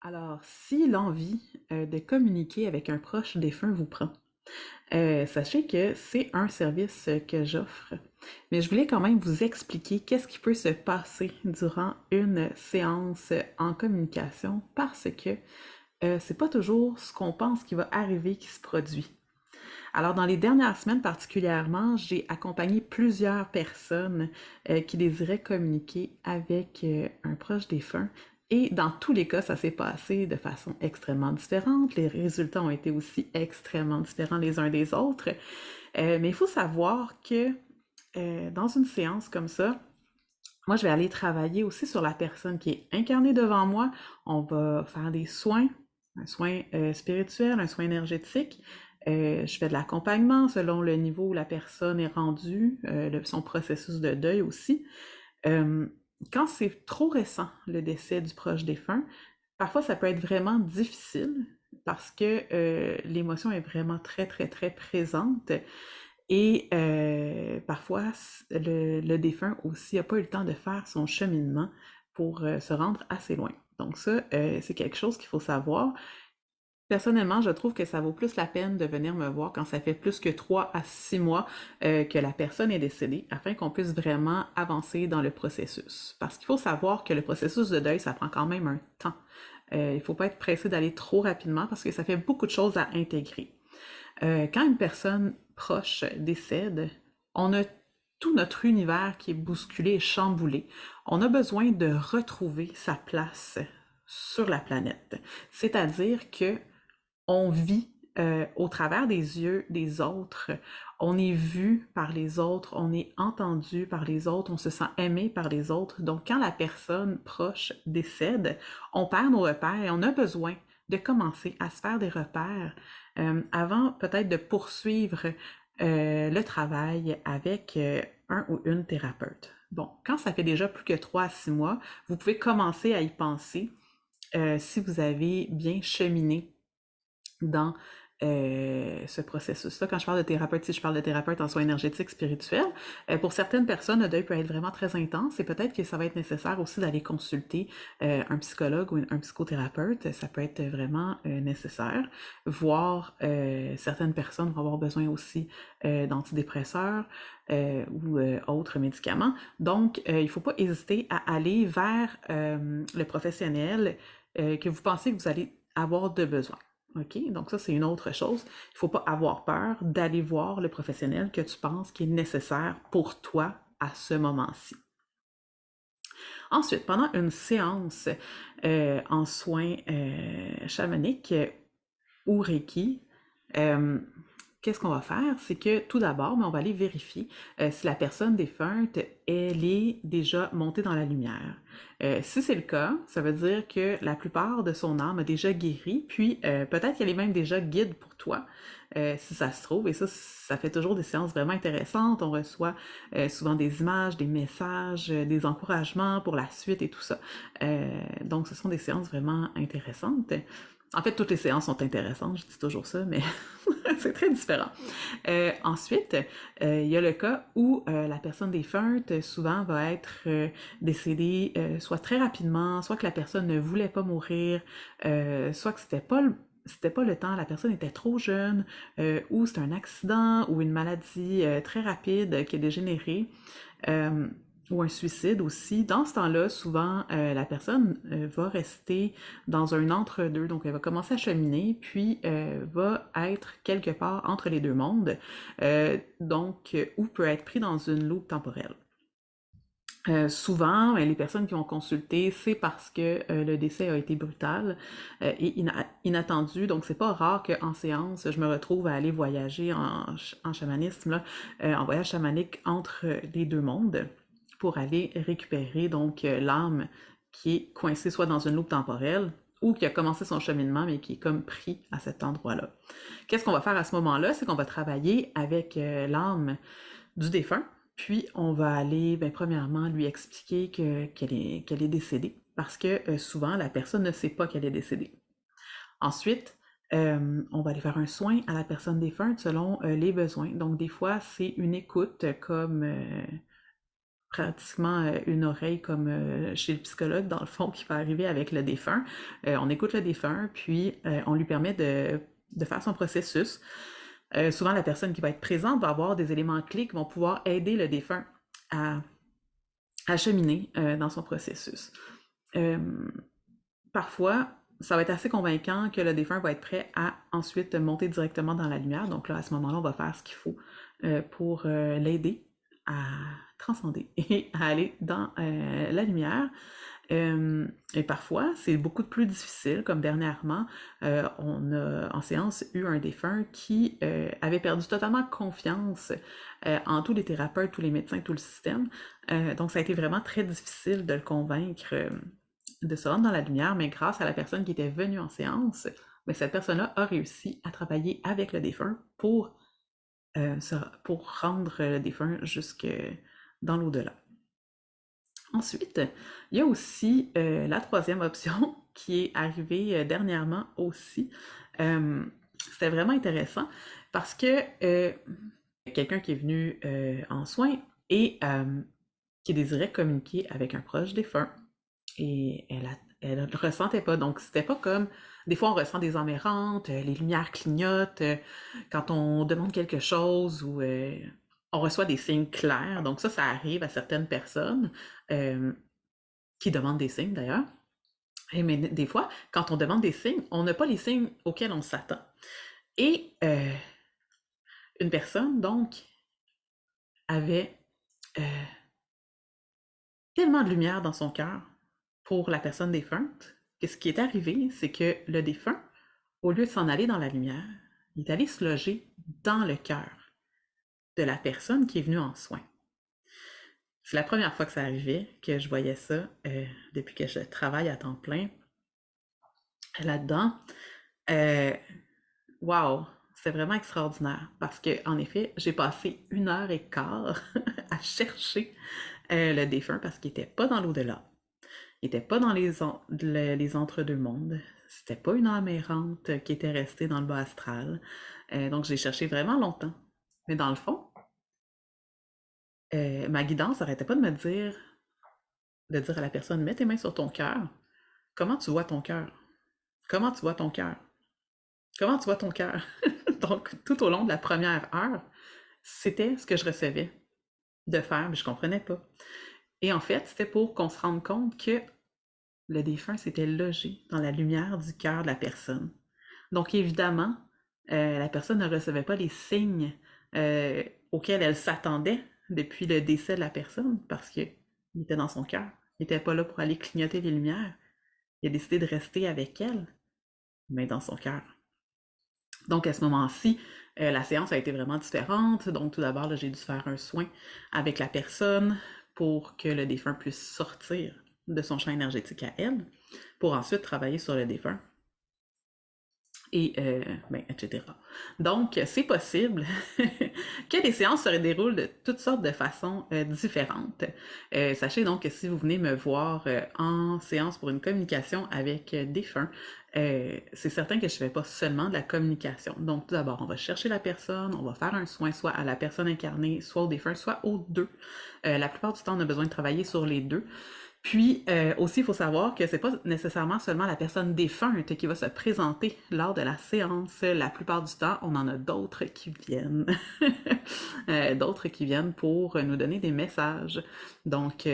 Alors, si l'envie de communiquer avec un proche défunt vous prend, sachez que c'est un service que j'offre. Mais je voulais quand même vous expliquer qu'est-ce qui peut se passer durant une séance en communication parce que c'est pas toujours ce qu'on pense qui va arriver qui se produit. Alors, dans les dernières semaines particulièrement, j'ai accompagné plusieurs personnes qui désiraient communiquer avec un proche défunt. Et dans tous les cas, ça s'est passé de façon extrêmement différente. Les résultats ont été aussi extrêmement différents les uns des autres. Mais il faut savoir que dans une séance comme ça, moi, je vais aller travailler aussi sur la personne qui est incarnée devant moi. On va faire des soins, un soin spirituel, un soin énergétique. Je fais de l'accompagnement selon le niveau où la personne est rendue, son processus de deuil aussi. Euh, Quand c'est trop récent, le décès du proche défunt, parfois ça peut être vraiment difficile parce que l'émotion est vraiment très, très, très présente. Et parfois, le défunt aussi n'a pas eu le temps de faire son cheminement pour se rendre assez loin. Donc ça, c'est quelque chose qu'il faut savoir. Personnellement, je trouve que ça vaut plus la peine de venir me voir quand ça fait plus que 3 à 6 mois que la personne est décédée, afin qu'on puisse vraiment avancer dans le processus. Parce qu'il faut savoir que le processus de deuil, ça prend quand même un temps. Il ne faut pas être pressé d'aller trop rapidement parce que ça fait beaucoup de choses à intégrer. Quand une personne proche décède, on a tout notre univers qui est bousculé et chamboulé. On a besoin de retrouver sa place sur la planète. C'est-à-dire que on vit au travers des yeux des autres. On est vu par les autres, on est entendu par les autres, on se sent aimé par les autres. Donc, quand la personne proche décède, on perd nos repères et on a besoin de commencer à se faire des repères avant peut-être de poursuivre le travail avec un ou une thérapeute. Bon, quand ça fait déjà plus que 3 à 6 mois, vous pouvez commencer à y penser si vous avez bien cheminé dans ce processus-là. Quand je parle de thérapeute, si je parle de thérapeute en soins énergétiques spirituels, pour certaines personnes, le deuil peut être vraiment très intense et peut-être que ça va être nécessaire aussi d'aller consulter un psychologue ou un psychothérapeute. Ça peut être vraiment nécessaire. Voire certaines personnes vont avoir besoin aussi d'antidépresseurs ou autres médicaments. Donc, il ne faut pas hésiter à aller vers le professionnel que vous pensez que vous allez avoir de besoin. OK? Donc ça, c'est une autre chose. Il ne faut pas avoir peur d'aller voir le professionnel que tu penses qui est nécessaire pour toi à ce moment-ci. Ensuite, pendant une séance en soins chamaniques ou Reiki, euh, qu'est-ce qu'on va faire? C'est que tout d'abord, on va aller vérifier si la personne défunte, elle est déjà montée dans la lumière. Si c'est le cas, ça veut dire que la plupart de son âme a déjà guéri, puis peut-être qu'elle est même déjà guide pour toi, si ça se trouve. Et ça fait toujours des séances vraiment intéressantes. On reçoit souvent des images, des messages, des encouragements pour la suite et tout ça. Donc, ce sont des séances vraiment intéressantes. En fait, toutes les séances sont intéressantes, je dis toujours ça, mais c'est très différent. Ensuite, il y a le cas où la personne défunte souvent va être décédée soit très rapidement, soit que la personne ne voulait pas mourir, soit que c'était pas le temps, la personne était trop jeune, ou c'est un accident ou une maladie très rapide qui a dégénéré. Euh, ou un suicide aussi. Dans ce temps-là, souvent, la personne va rester dans un entre-deux. Donc, elle va commencer à cheminer, puis va être quelque part entre les deux mondes, ou peut être pris dans une loupe temporelle. Souvent, les personnes qui ont consulté, c'est parce que le décès a été brutal et inattendu. Donc, c'est pas rare qu'en séance, je me retrouve à aller voyager en chamanisme, là, en voyage chamanique entre les deux mondes pour aller récupérer donc l'âme qui est coincée soit dans une loupe temporelle ou qui a commencé son cheminement mais qui est comme pris à cet endroit-là. Qu'est-ce qu'on va faire à ce moment-là? C'est qu'on va travailler avec l'âme du défunt. Puis, on va aller, ben, premièrement, lui expliquer qu'elle est décédée, parce que souvent, la personne ne sait pas qu'elle est décédée. Ensuite, on va aller faire un soin à la personne défunte selon les besoins. Donc, des fois, c'est une écoute comme pratiquement une oreille comme chez le psychologue, dans le fond, qui va arriver avec le défunt. On écoute le défunt, puis on lui permet de faire son processus. Souvent, la personne qui va être présente va avoir des éléments clés qui vont pouvoir aider le défunt à, à cheminer dans son processus. Euh, Parfois, ça va être assez convaincant que le défunt va être prêt à ensuite monter directement dans la lumière. Donc là, à ce moment-là, on va faire ce qu'il faut pour l'aider à transcender et à aller dans la lumière. Et parfois, c'est beaucoup plus difficile, comme dernièrement, on a en séance eu un défunt qui avait perdu totalement confiance en tous les thérapeutes, tous les médecins, tout le système. Donc, ça a été vraiment très difficile de le convaincre de se rendre dans la lumière, mais grâce à la personne qui était venue en séance, mais cette personne-là a réussi à travailler avec le défunt pour rendre le défunt jusque dans l'au-delà. Ensuite, il y a aussi la troisième option qui est arrivée dernièrement aussi. C'était vraiment intéressant parce que quelqu'un qui est venu en soins et qui désirait communiquer avec un proche défunt et elle ne le ressentait pas. Donc, c'était pas comme. Des fois, on ressent des âmes errantes, les lumières clignotent, quand on demande quelque chose ou on reçoit des signes clairs. Donc, ça arrive à certaines personnes qui demandent des signes d'ailleurs. Mais des fois, quand on demande des signes, on n'a pas les signes auxquels on s'attend. Et une personne, donc, avait tellement de lumière dans son cœur pour la personne défunte que ce qui est arrivé, c'est que le défunt, au lieu de s'en aller dans la lumière, il est allé se loger dans le cœur de la personne qui est venue en soins. C'est la première fois que ça arrivait, que je voyais ça depuis que je travaille à temps plein là-dedans. Wow, c'est vraiment extraordinaire parce que, en effet, j'ai passé 1 heure et quart à chercher le défunt parce qu'il n'était pas dans l'au-delà. Il n'était pas dans les entre-deux-mondes. C'était pas une âme errante qui était restée dans le bas astral. Donc, j'ai cherché vraiment longtemps. Mais dans le fond, ma guidance n'arrêtait pas de dire à la personne, mets tes mains sur ton cœur. Comment tu vois ton cœur? Comment tu vois ton cœur? Comment tu vois ton cœur? Donc, tout au long de la première heure, c'était ce que je recevais de faire, mais je comprenais pas. Et en fait, c'était pour qu'on se rende compte que le défunt s'était logé dans la lumière du cœur de la personne. Donc, évidemment, la personne ne recevait pas les signes auxquels elle s'attendait depuis le décès de la personne parce qu'il était dans son cœur. Il n'était pas là pour aller clignoter les lumières. Il a décidé de rester avec elle, mais dans son cœur. Donc, à ce moment-ci, la séance a été vraiment différente. Donc, tout d'abord, j'ai dû faire un soin avec la personne pour que le défunt puisse sortir de son champ énergétique à elle, pour ensuite travailler sur le défunt et etc. Donc, c'est possible que les séances se déroulent de toutes sortes de façons différentes. Sachez donc que si vous venez me voir en séance pour une communication avec défunt, c'est certain que je ne fais pas seulement de la communication. Donc, tout d'abord, on va chercher la personne, on va faire un soin soit à la personne incarnée, soit au défunt, soit aux deux. La plupart du temps, on a besoin de travailler sur les deux. Puis aussi, il faut savoir que c'est pas nécessairement seulement la personne défunte qui va se présenter lors de la séance. La plupart du temps, on en a d'autres qui viennent. D'autres qui viennent pour nous donner des messages. Donc,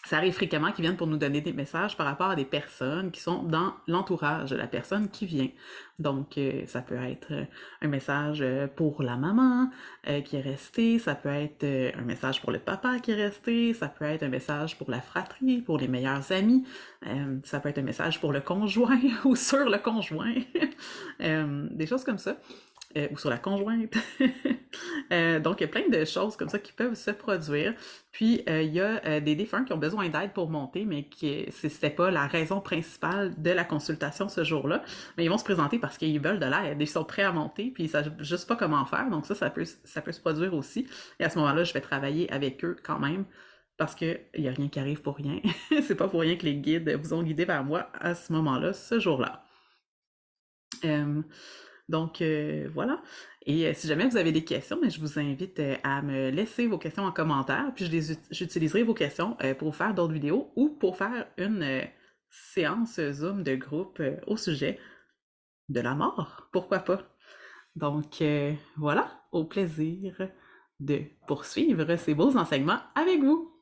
ça arrive fréquemment qu'ils viennent pour nous donner des messages par rapport à des personnes qui sont dans l'entourage de la personne qui vient. Donc, ça peut être un message pour la maman qui est restée, ça peut être un message pour le papa qui est resté, ça peut être un message pour la fratrie, pour les meilleurs amis, ça peut être un message pour le conjoint ou sur le conjoint, des choses comme ça. Ou sur la conjointe. Donc, il y a plein de choses comme ça qui peuvent se produire. Puis, il y a des défunts qui ont besoin d'aide pour monter, mais c'était pas la raison principale de la consultation ce jour-là. Mais ils vont se présenter parce qu'ils veulent de l'aide, ils sont prêts à monter, puis ils savent juste pas comment faire. Donc ça peut se produire aussi. Et à ce moment-là, je vais travailler avec eux quand même, parce qu'il n'y a rien qui arrive pour rien. C'est pas pour rien que les guides vous ont guidé vers moi à ce moment-là, ce jour-là. Donc, voilà. Et si jamais vous avez des questions, mais je vous invite à me laisser vos questions en commentaire, puis j'utiliserai vos questions pour faire d'autres vidéos ou pour faire une séance Zoom de groupe au sujet de la mort. Pourquoi pas? Donc, voilà, au plaisir de poursuivre ces beaux enseignements avec vous.